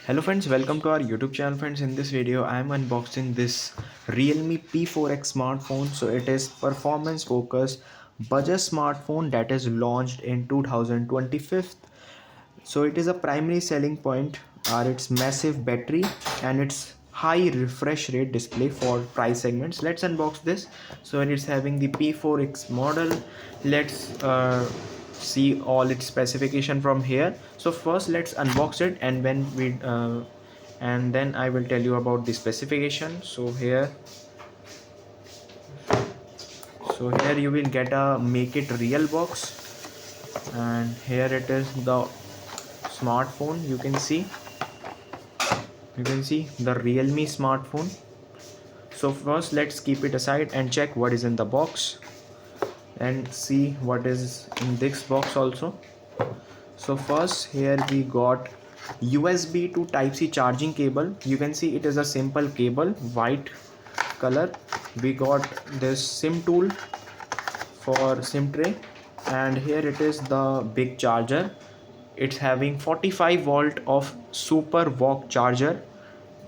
Hello friends, welcome to our YouTube channel friends. In this video I am unboxing this Realme P4x smartphone. So it is performance focused budget smartphone that is launched in 2025. So it is a primary selling point are its massive battery and its high refresh rate display for price segments. Let's unbox this. So it's having the P4x model. Let's see all its specification from here. So first let's unbox it, and when we and then I will tell you about the specification. So here you will get a make it real box, and here it is the smartphone. You can see the Realme smartphone. So first let's keep it aside and check what is in the box and see what is in this box also. So first here we got USB to type C charging cable. You can see it is a simple cable, white color. We got this SIM tool for SIM tray, and here it is the big charger. It's having 45 volt of super walk charger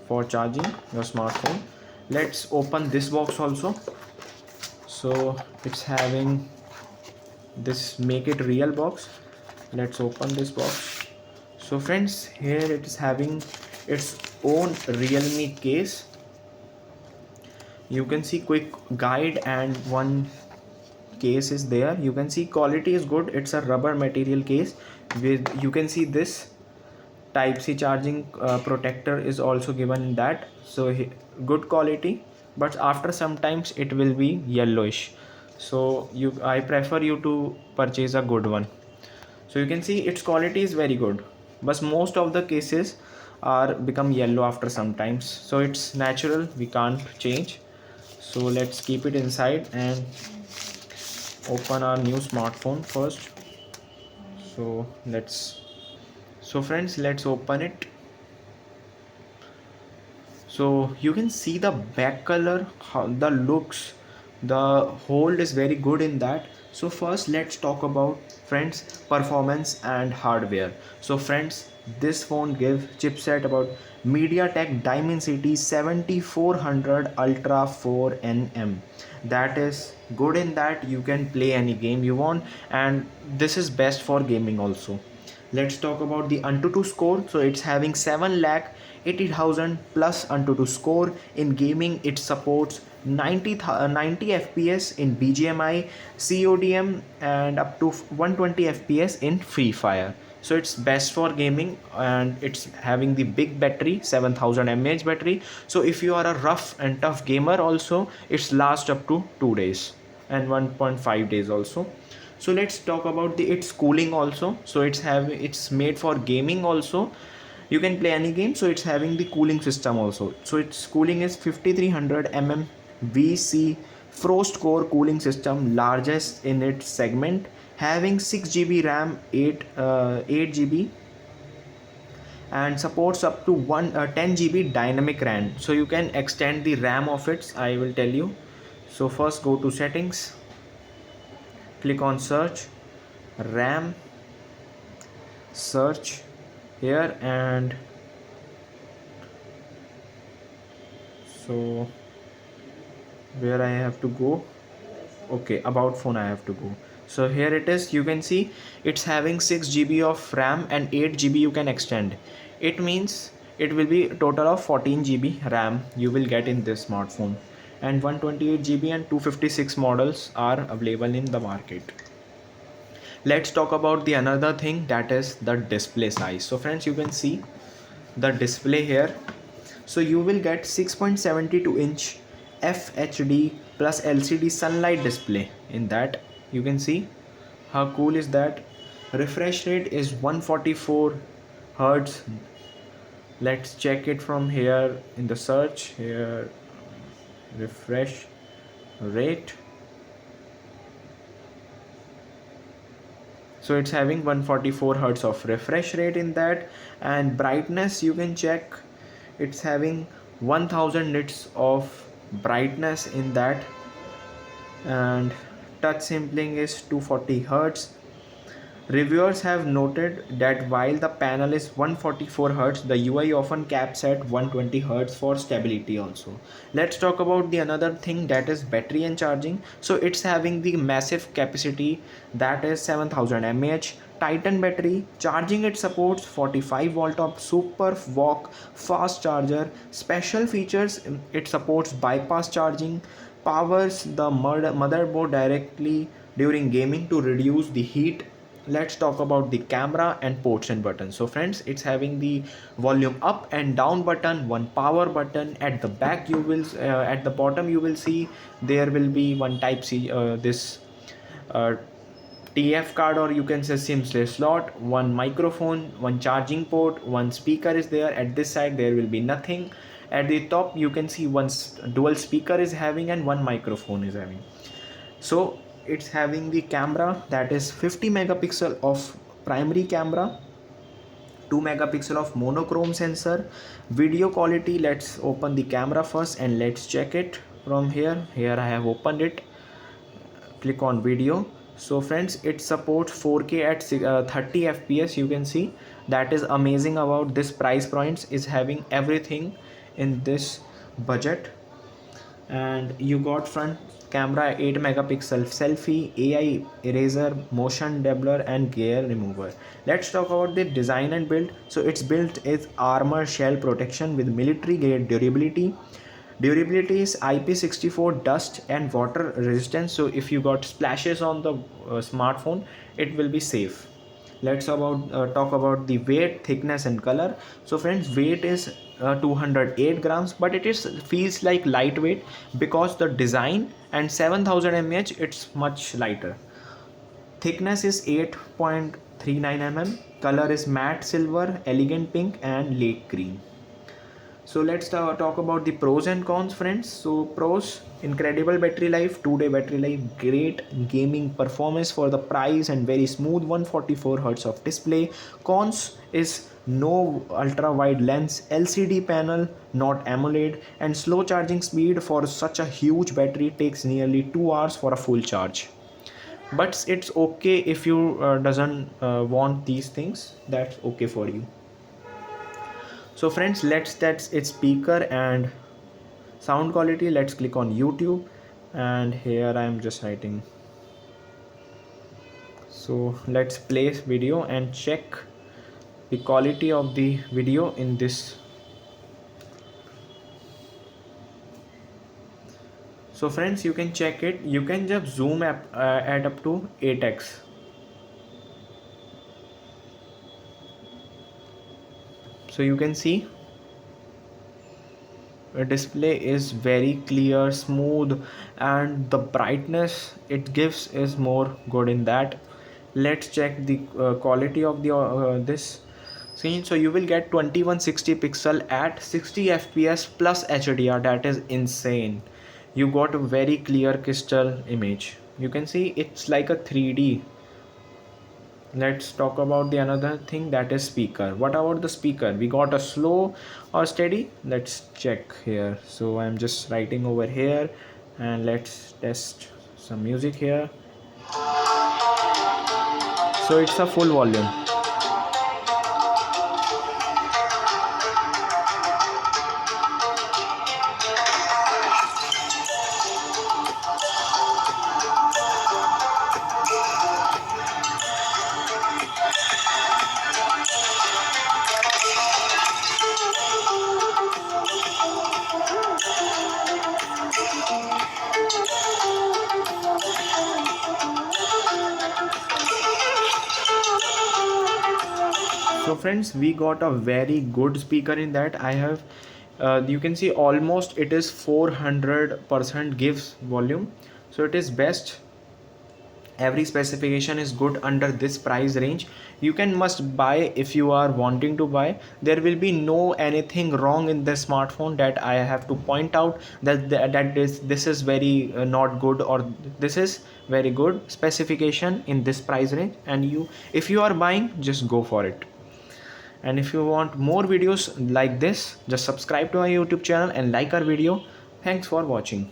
for charging your smartphone. Let's open this box also. So it's having this make it real box. Let's open this box. So friends, here it is having its own Realme case. You can see quick guide and one case is there. You can see quality is good. It's a rubber material case with, you can see this type C charging protector is also given in that. So good quality, but after sometimes it will be yellowish. So I prefer you to purchase a good one. So you can see its quality is very good, but most of the cases are become yellow after sometimes. So it's natural, we can't change. So let's keep it inside and open our new smartphone first. So friends, let's open it. So you can see the back color, how the looks, the hold is very good in that. So first let's talk about friends performance and hardware. So friends, this phone gives chipset about MediaTek Dimensity 7400 Ultra 4nm. That is good in that you can play any game you want, and this is best for gaming also. Let's talk about the Antutu score. So it's having 7 lakh 80,000 plus Antutu score. In gaming it supports 90 fps in BGMI, CODM, and up to 120 fps in Free Fire. So it's best for gaming, and it's having the big battery, 7000 mAh battery. So if you are a rough and tough gamer also, it's last up to 2 days and 1.5 days also. So let's talk about the its cooling also. So it's made for gaming also, you can play any game. So it's having the cooling system also. So its cooling is 5300 VC frost core cooling system, largest in its segment, having 6 GB RAM, 8 GB, and supports up to 10 GB dynamic RAM. So you can extend the RAM of it, I will tell you. So first go to settings, click on search, RAM, search here, and so where I have to go, okay, about phone I have to go. So here it is, you can see it's having 6 GB of RAM and 8 GB you can extend. It means it will be a total of 14 GB RAM you will get in this smartphone, and 128 GB and 256 models are available in the market. Let's talk about the another thing, that is the display size. So friends, you can see the display here. So you will get 6.72-inch FHD plus LCD sunlight display in that. You can see how cool is that. Refresh rate is 144 hertz. Let's check it from here in the search here. Refresh rate, so it's having 144 hertz of refresh rate in that. And brightness, you can check, it's having 1000 nits of brightness in that. And touch sampling is 240 hertz. Reviewers have noted that while the panel is 144 Hz, the UI often caps at 120 Hz for stability also. Let's talk about the another thing, that is battery and charging. So it's having the massive capacity, that is 7000 mAh. Titan battery, charging it supports 45 volt of super walk fast charger. Special features, it supports bypass charging, powers the motherboard directly during gaming to reduce the heat. Let's talk about the camera and ports and buttons. So friends, it's having the volume up and down button, one power button. At the back you will at the bottom you will see there will be one type C this uh, TF card, or you can say SIM slot, one microphone, one charging port, one speaker is there. At this side there will be nothing. At the top you can see one dual speaker is having and one microphone is having. So it's having the camera, that is 50 megapixel of primary camera, 2 megapixel of monochrome sensor. Video quality, let's open the camera first and let's check it from here. I have opened it, click on video. So friends, it supports 4K at 30 fps. You can see that is amazing about this price points, is having everything in this budget. And you got front camera 8 megapixel selfie, AI eraser, motion doubler and gear remover. Let's talk about the design and build. So its built is armor shell protection with military grade durability. Durability is IP64 dust and water resistance, so if you got splashes on the smartphone, it will be safe. Let's talk about the weight, thickness and color. So friends, weight is 208 grams, but it is feels like lightweight because the design, and 7000 mAh, it's much lighter. Thickness is 8.39 mm. Color is matte silver, elegant pink and lake green. So let's talk about the pros and cons, friends. So pros: incredible battery life, 2-day battery life, great gaming performance for the price and very smooth 144 Hz of display. Cons is no ultra wide lens, LCD panel, not AMOLED, and slow charging speed. For such a huge battery, takes nearly 2 hours for a full charge. But it's okay if you doesn't want these things, that's okay for you. So friends, that's its speaker and sound quality. Let's click on YouTube, and here I am just writing. So let's play video and check the quality of the video in this. So friends, you can check it. You can just zoom at up to 8x. So you can see the display is very clear, smooth, and the brightness it gives is more good in that. Let's check the quality of the this scene. So you will get 2160 pixel at 60 fps plus HDR. That is insane. You got a very clear crystal image. You can see it's like a 3D. Let's talk about the another thing, that is speaker. What about the speaker? We got a slow or steady. Let's check here. So I'm just writing over here, and let's test some music here. So it's a full volume. So friends, we got a very good speaker in that. I have you can see almost it is 400% gives volume, so it is best. Every specification is good under this price range. You can must buy if you are wanting to buy. There will be no anything wrong in the smartphone that I have to point out that this is very not good, or this is very good specification in this price range. And you, if you are buying, just go for it. And if you want more videos like this, just subscribe to our YouTube channel and like our video. Thanks for watching.